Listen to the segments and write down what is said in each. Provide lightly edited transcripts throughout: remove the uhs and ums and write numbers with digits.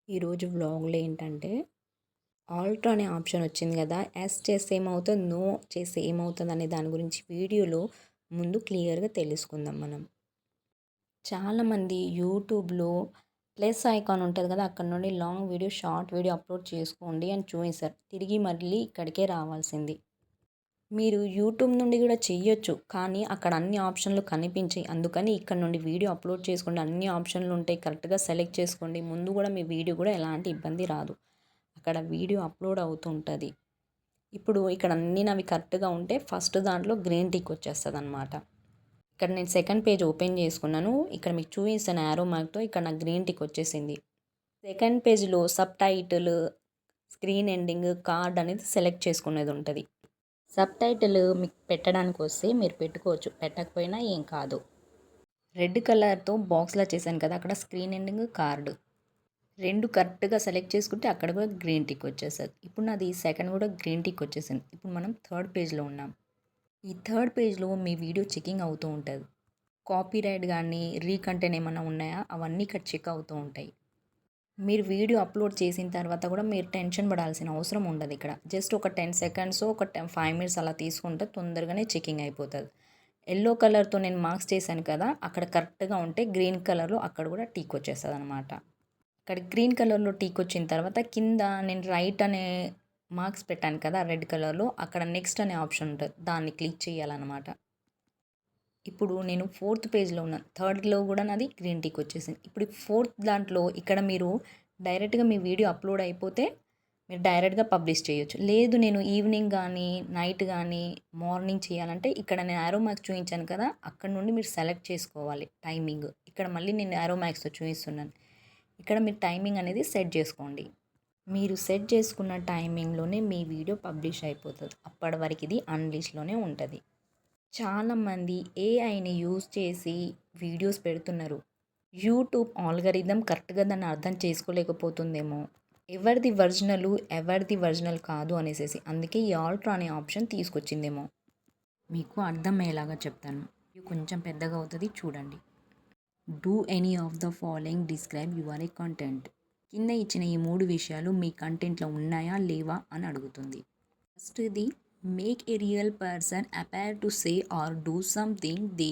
ఈరోజు వ్లాగ్లో ఏంటంటే ఆల్ట్ అనే ఆప్షన్ వచ్చింది కదా. ఎస్ చేస్తే ఏమవుతుంది, నో చేస్తే ఏమవుతుంది అనే దాని గురించి వీడియోలో ముందు క్లియర్గా తెలుసుకుందాం మనం. చాలామంది యూట్యూబ్లో ప్లస్ ఐకాన్ ఉంటుంది కదా, అక్కడ నుండి long video short video upload చేసుకోండి అని చూపిస్తారు. తిరిగి మళ్ళీ ఇక్కడికే రావాల్సింది. మీరు యూట్యూబ్ నుండి కూడా చెయ్యొచ్చు, కానీ అక్కడ అన్ని ఆప్షన్లు కనిపించాయి. అందుకని ఇక్కడ నుండి వీడియో అప్లోడ్ చేసుకోండి, అన్ని ఆప్షన్లు ఉంటాయి, కరెక్ట్గా సెలెక్ట్ చేసుకోండి. ముందు కూడా మీ వీడియో కూడా ఎలాంటి ఇబ్బంది రాదు, అక్కడ వీడియో అప్లోడ్ అవుతుంటుంది. ఇప్పుడు ఇక్కడ అన్నీ నావి కరెక్ట్గా ఉంటే ఫస్ట్ దాంట్లో గ్రీన్ టిక్ వచ్చేస్తుంది అనమాట. ఇక్కడ నేను సెకండ్ పేజ్ ఓపెన్ చేసుకున్నాను. ఇక్కడ మీకు చూపిస్తాను యారో మార్క్తో. ఇక్కడ నాకు గ్రీన్ టిక్ వచ్చేసింది. సెకండ్ పేజ్లో sub title, screen ending, card అనేది సెలెక్ట్ చేసుకునేది ఉంటుంది. సబ్ టైటిల్ మీకు పెట్టడానికి వస్తే మీరు పెట్టుకోవచ్చు, పెట్టకపోయినా ఏం కాదు. రెడ్ కలర్తో బాక్స్లా చేశాను కదా, అక్కడ స్క్రీన్ ఎండింగ్, కార్డు రెండు కరెక్ట్గా సెలెక్ట్ చేసుకుంటే అక్కడ కూడా గ్రీన్ టిక్ వచ్చేస్తుంది. ఇప్పుడు నాది సెకండ్ కూడా గ్రీన్ టిక్ వచ్చేసింది. ఇప్పుడు మనం థర్డ్ పేజ్లో ఉన్నాం. ఈ థర్డ్ పేజ్లో మీ వీడియో చెకింగ్ అవుతూ ఉంటుంది. కాపీరైట్ కానీ రీకంటెంట్ ఏమైనా ఉన్నాయా అవన్నీ ఇక్కడ చెక్ అవుతూ ఉంటాయి. మీరు వీడియో అప్లోడ్ చేసిన తర్వాత కూడా మీరు టెన్షన్ పడాల్సిన అవసరం ఉండదు. ఇక్కడ జస్ట్ ఒక 10 సెకండ్స్, ఒక 5 మినిట్స్ అలా తీసుకుంటే తొందరగానే చెకింగ్ అయిపోతుంది. ఎల్లో కలర్తో నేను మార్క్స్ చేశాను కదా, అక్కడ కరెక్ట్గా ఉంటే గ్రీన్ కలర్లో అక్కడ కూడా టీక్ వచ్చేస్తుంది అనమాట. అక్కడ గ్రీన్ కలర్లో టీక్ వచ్చిన తర్వాత కింద నేను రైట్ అనే మార్క్స్ పెట్టాను కదా రెడ్ కలర్లో, అక్కడ నెక్స్ట్ అనే ఆప్షన్ ఉంటుంది, దాన్ని క్లిక్ చేయాలన్నమాట. ఇప్పుడు నేను ఫోర్త్ పేజ్లో ఉన్నాను. థర్డ్లో కూడా నాది గ్రీన్ టిక్ వచ్చేసింది. ఇప్పుడు ఫోర్త్ దాంట్లో ఇక్కడ మీరు డైరెక్ట్గా మీ వీడియో అప్లోడ్ అయిపోతే మీరు డైరెక్ట్గా పబ్లిష్ చేయొచ్చు. లేదు నేను ఈవినింగ్ కానీ నైట్ కానీ మార్నింగ్ చేయాలంటే ఇక్కడ నేను యారో మ్యాక్స్ చూపించాను కదా, అక్కడ నుండి మీరు సెలెక్ట్ చేసుకోవాలి టైమింగ్. ఇక్కడ మళ్ళీ నేను యారో మ్యాక్స్తో చూపిస్తున్నాను. ఇక్కడ మీరు టైమింగ్ అనేది సెట్ చేసుకోండి. మీరు సెట్ చేసుకున్న టైమింగ్లోనే మీ వీడియో పబ్లిష్ అయిపోతుంది. అప్పటి వరకు ఇది అన్లిస్ట్లోనే ఉంటుంది. చాలామంది ఏఐని యూజ్ చేసి వీడియోస్ పెడుతున్నారు. యూట్యూబ్ ఆల్గరిథం కరెక్ట్గా దాన్ని అర్థం చేసుకోలేకపోతుందేమో, ఎవరిది ఒరిజినల్ కాదు అనేసి. అందుకే ఈ ఆల్ట్రా అనే ఆప్షన్ తీసుకొచ్చిందేమో. మీకు అర్థమయ్యేలాగా చెప్తాను, ఇది కొంచెం పెద్దగా అవుతుంది చూడండి. Do any of the following describe your content. కింద ఇచ్చిన ఈ 3 విషయాలు మీ కంటెంట్లో ఉన్నాయా లేవా అని అడుగుతుంది. ఫస్ట్ది, make a real person appear to say or do something they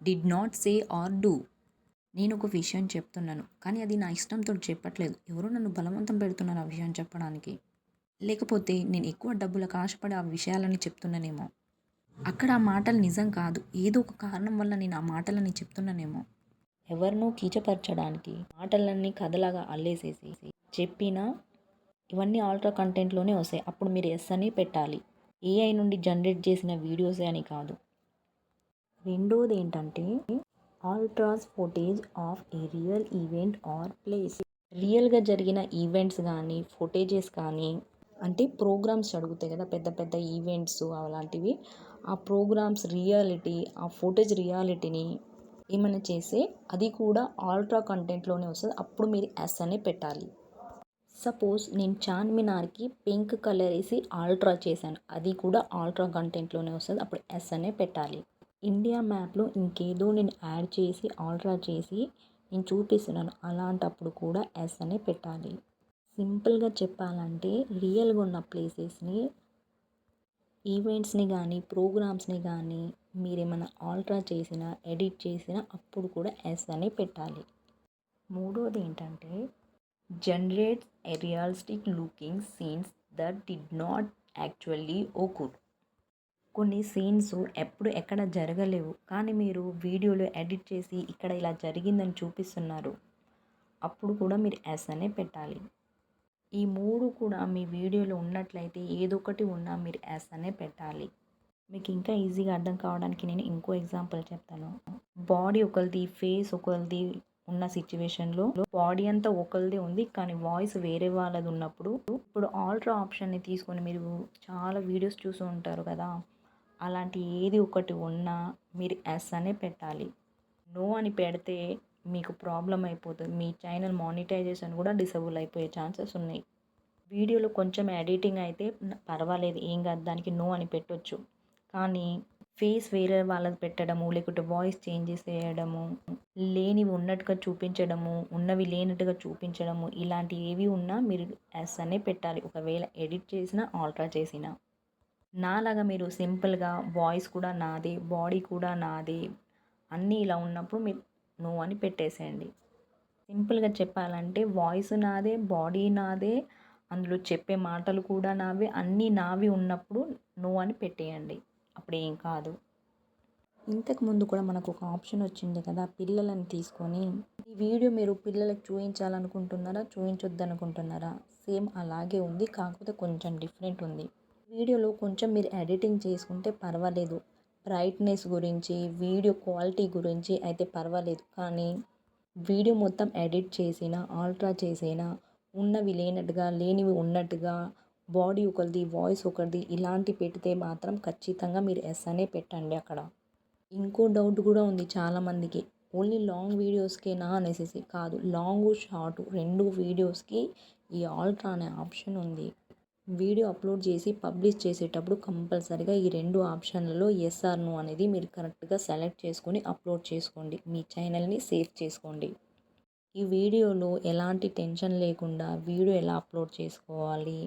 did not say or do. నేను ఒక విషయం చెప్తున్నాను, కానీ అది నా ఇష్టంతో చెప్పట్లేదు, ఎవరో నన్ను బలవంతం పెడుతున్నారు ఆ విషయం చెప్పడానికి. లేకపోతే నేను ఎక్కువ డబ్బులకు ఆశపడి ఆ విషయాలని చెప్తున్నానేమో. అక్కడ ఆ మాటలు నిజం కాదు, ఏదో ఒక కారణం వల్ల నేను ఆ మాటలని చెప్తున్నానేమో. ఎవరినో కించపరచడానికి మాటలన్నీ కథలాగా అల్లేసేసి చెప్పినా ఇవన్నీ ఆల్ట్రా కంటెంట్లోనే వస్తాయి. అప్పుడు మీరు ఎస్ అని పెట్టాలి. ఏఐ నుండి జనరేట్ చేసిన వీడియోసే అని కాదు. రెండోది ఏంటంటే altered footage of a real event or place. రియల్గా జరిగిన ఈవెంట్స్ కానీ ఫుటేజెస్ కానీ, అంటే ప్రోగ్రామ్స్ అడుగుతాయి కదా పెద్ద పెద్ద ఈవెంట్స్ అలాంటివి, ఆ ప్రోగ్రామ్స్ రియాలిటీ, ఆ ఫుటేజ్ రియాలిటీని ఏమైనా చేస్తే అది కూడా ఆల్ట్రా కంటెంట్లోనే వస్తుంది. అప్పుడు మీరు ఎస్ అనే పెట్టాలి. సపోజ్ నేను చార్మినార్కి పింక్ కలర్ వేసి ఆల్ట్రా చేశాను, అది కూడా ఆల్ట్రా కంటెంట్లోనే వస్తుంది, అప్పుడు ఎస్ అనే పెట్టాలి. ఇండియా మ్యాప్లో ఇంకేదో నేను యాడ్ చేసి ఆల్ట్రా చేసి నేను చూపిస్తున్నాను, అలాంటప్పుడు కూడా ఎస్ అనే పెట్టాలి. సింపుల్గా చెప్పాలంటే రియల్గా ఉన్న ప్లేసెస్ని, ఈవెంట్స్ని కానీ ప్రోగ్రామ్స్ని కానీ మీరేమైనా ఆల్ట్రా చేసినా ఎడిట్ చేసినా అప్పుడు కూడా ఎస్ అని పెట్టాలి. మూడోది ఏంటంటే generate a realistic looking scenes that did not actually ochre. కొన్ని సీన్స్ ఎప్పుడు ఎక్కడ జరగలేవు, కానీ మీరు వీడియోలో ఎడిట్ చేసి ఇక్కడ ఇలా జరిగిందని చూపిస్తున్నారు, అప్పుడు కూడా మీరు ఎస్ అనే పెట్టాలి. ఈ 3 కూడా మీ వీడియోలో ఉన్నట్లయితే ఏదో ఒకటి ఉన్నా మీరు ఎస్ అనే పెట్టాలి. మీకు ఇంకా ఈజీగా అర్థం కావడానికి నేను ఇంకో ఎగ్జాంపుల్ చెప్తాను. బాడీ ఒకరిది, ఫేస్ ఒకరిది ఉన్న సిచ్యువేషన్లో బాడీ అంతా ఒకరిదే ఉంది, కానీ వాయిస్ వేరే వాళ్ళది ఉన్నప్పుడు, ఇప్పుడు ఆల్ట్రా ఆప్షన్ని తీసుకొని మీరు చాలా వీడియోస్ చూసి ఉంటారు కదా, అలాంటి ఏది ఒకటి ఉన్నా మీరు ఎస్ అనే పెట్టాలి. నో అని పెడితే మీకు ప్రాబ్లం అయిపోతుంది, మీ ఛానల్ మానిటైజేషన్ కూడా డిసేబుల్ అయిపోయే ఛాన్సెస్ ఉన్నాయి. వీడియోలో కొంచెం ఎడిటింగ్ అయితే పర్వాలేదు, ఏం కాదు, దానికి నో అని పెట్టొచ్చు. కానీ ఫేస్ వేరే వాళ్ళది పెట్టడము, లేకుంటే వాయిస్ చేంజెస్ చేయడము, లేనివి ఉన్నట్టుగా చూపించడము, ఉన్నవి లేనట్టుగా చూపించడము, ఇలాంటివి ఏవి ఉన్నా మీరు ఎస్ అనే పెట్టాలి. ఒకవేళ ఎడిట్ చేసినా, ఆల్టర్ చేసినా. నాలాగా మీరు సింపుల్‌గా వాయిస్ కూడా నాదే, బాడీ కూడా నాదే, అన్నీ ఇలా ఉన్నప్పుడు మీరు నో అని పెట్టేసేయండి. సింపుల్‌గా చెప్పాలంటే వాయిస్ నాదే, బాడీ నాదే, అందులో చెప్పే మాటలు కూడా నావే, అన్నీ నావి ఉన్నప్పుడు నో అని పెట్టేయండి. అప్పుడేం కాదు. ఇంతకుముందు కూడా మనకు ఒక ఆప్షన్ వచ్చింది కదా! పిల్లలని తీసుకొని. ఈ వీడియో మీరు పిల్లలకి చూయించాలనుకుంటున్నారా? చూయించొద్దనుకుంటున్నారా? సేమ్ అలాగే ఉంది. కాకపోతే కొంచెం డిఫరెంట్ ఉంది. వీడియోలో కొంచెం మీరు ఎడిటింగ్ చేసుకుంటే పర్వాలేదు. బ్రైట్‌నెస్ గురించి, వీడియో క్వాలిటీ గురించి అయితే పర్వాలేదు. కానీ వీడియో మొత్తం ఎడిట్ చేసినా, ఆల్ట్రా చేసినా, ఉన్నవి లేనట్టుగా, లేనివి ఉన్నట్టుగా, బాడీ ఒకరిది, వాయిస్ ఒకరిది ఇలాంటి పెడితే మాత్రం ఖచ్చితంగా మీరు ఎస్ అనే పెట్టండి అక్కడ. ఇంకో డౌట్ కూడా ఉంది చాలామందికి. ఓన్లీ లాంగ్ వీడియోస్‌కేనా అనేసేసి. కాదు, లాంగు, షార్టు 2 వీడియోస్‌కి ఈ ఆల్ట్రా అనే ఆప్షన్ ఉంది. వీడియో అప్లోడ్ చేసి పబ్లిష్ చేసేటప్పుడు కంపల్సరీగా ఈ 2 ఆప్షన్లలో యెస్ ఆర్ నో అనేది మీరు కరెక్ట్‌గా సెలెక్ట్ చేసుకొని అప్లోడ్ చేసుకోండి. మీ ఛానల్‌ని సేవ్ చేసుకోండి. ఈ వీడియోలో ఎలాంటి టెన్షన్ లేకుండా వీడియో ఎలా అప్లోడ్ చేసుకోవాలి,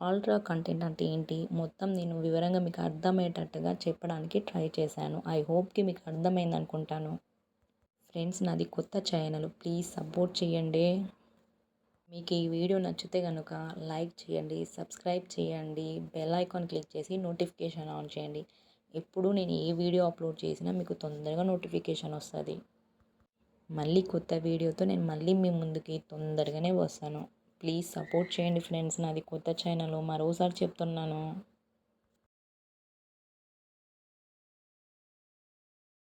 ఆల్ట్రా కంటెంట్ అంటే ఏంటి, మొత్తం నేను వివరంగా మీకు అర్థమయ్యేటట్టుగా చెప్పడానికి ట్రై చేశాను. ఐ హోప్‌కి మీకు అర్థమైందనుకుంటాను. ఫ్రెండ్స్, నాది కొత్త ఛానల్, ప్లీజ్ సపోర్ట్ చేయండి. మీకు ఈ వీడియో నచ్చితే గనుక లైక్ చేయండి, సబ్స్క్రైబ్ చేయండి, బెల్ ఐకాన్ క్లిక్ చేసి నోటిఫికేషన్ ఆన్ చేయండి. ఎప్పుడు నేను ఏ వీడియో అప్లోడ్ చేసినా మీకు తొందరగా నోటిఫికేషన్ వస్తుంది. మళ్ళీ కొత్త వీడియోతో నేను మళ్ళీ మీ ముందుకి తొందరగానే వస్తాను. ప్లీజ్ సపోర్ట్ చేయండి ఫ్రెండ్స్. నాది కొత్త ఛానల్, మరోసారి చెప్తున్నాను.